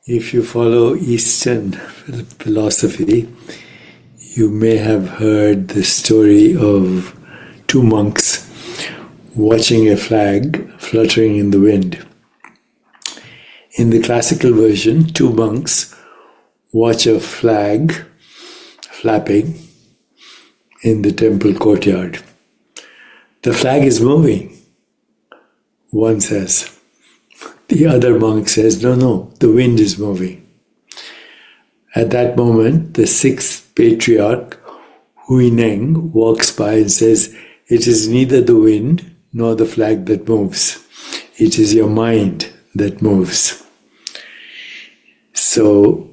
If you follow Eastern philosophy, you may have heard the story of two monks watching a flag fluttering in the wind. In the classical version, two monks watch a flag flapping in the temple courtyard. The flag is moving, one says. The other monk says, no, the wind is moving. At that moment, the sixth patriarch, Huineng, walks by and says, it is neither the wind nor the flag that moves. It is your mind that moves. So,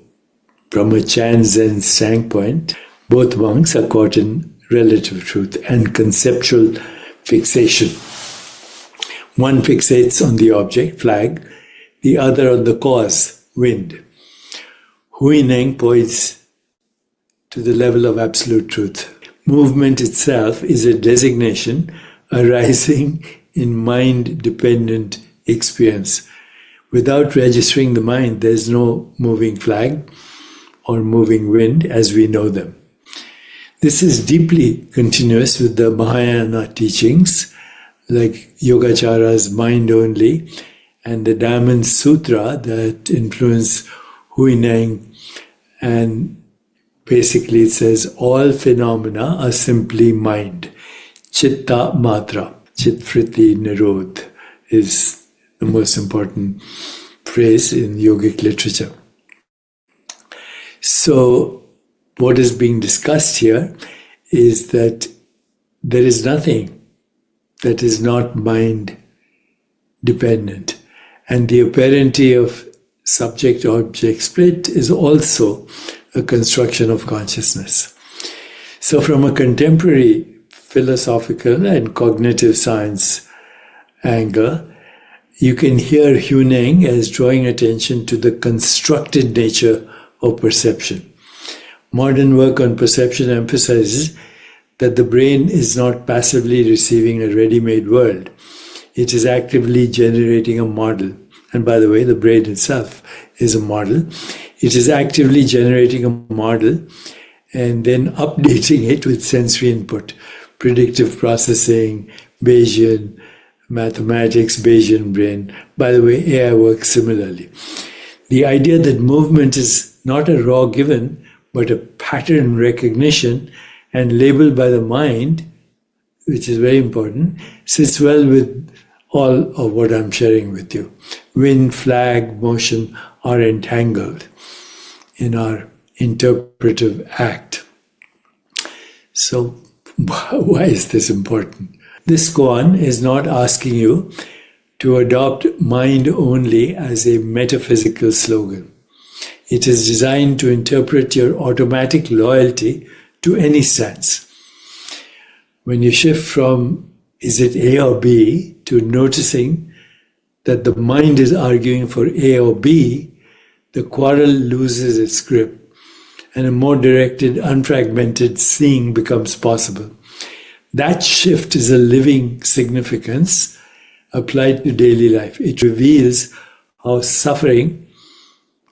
from a Chan Zen standpoint, both monks are caught in relative truth and conceptual fixation. One fixates on the object, flag, the other on the cause, wind. Huineng points to the level of absolute truth. Movement itself is a designation arising in mind-dependent experience. Without registering the mind, there is no moving flag or moving wind as we know them. This is deeply continuous with the Mahayana teachings, like Yogacarra's Mind Only and the Diamond Sutra that influence Huineng. And basically it says all phenomena are simply mind. Chitta matra, chitvriti nirod is the most important phrase in yogic literature. So what is being discussed here is that there is nothing that is not mind dependent. And the apparentity of subject-object split is also a construction of consciousness. So from a contemporary philosophical and cognitive science angle, you can hear Huineng as drawing attention to the constructed nature of perception. Modern work on perception emphasizes that the brain is not passively receiving a ready-made world. It is actively generating a model. And by the way, the brain itself is a model. It is actively generating a model and then updating it with sensory input, predictive processing, Bayesian mathematics, Bayesian brain. By the way, AI works similarly. The idea that movement is not a raw given, but a pattern recognition and labeled by the mind, which is very important, sits well with all of what I'm sharing with you. Wind, flag, motion are entangled in our interpretive act. So why is this important? This koan is not asking you to adopt mind only as a metaphysical slogan. It is designed to interpret your automatic loyalty to any stance. When you shift from is it A or B to noticing that the mind is arguing for A or B, the quarrel loses its grip and a more directed, unfragmented seeing becomes possible. That shift is a living significance applied to daily life. It reveals how suffering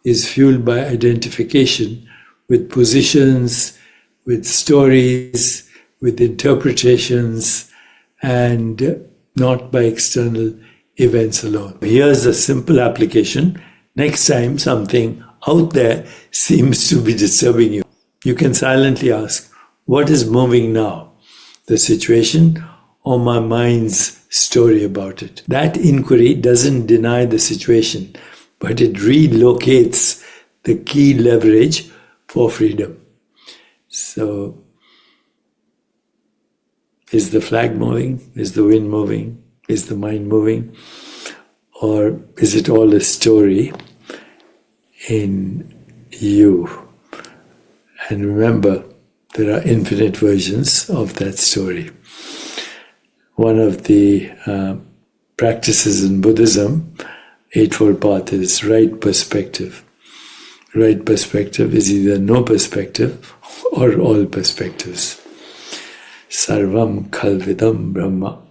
is fueled by identification with positions, with stories, with interpretations, and not by external events alone. Here's a simple application. Next time something out there seems to be disturbing you, you can silently ask, what is moving now? The situation or my mind's story about it? That inquiry doesn't deny the situation, but it relocates the key leverage for freedom. So, is the flag moving? Is the wind moving? Is the mind moving? Or is it all a story in you? And remember, there are infinite versions of that story. One of the practices in Buddhism, Eightfold Path, is right perspective. Right perspective is either no perspective or all perspectives. Sarvam Khalvidam Brahma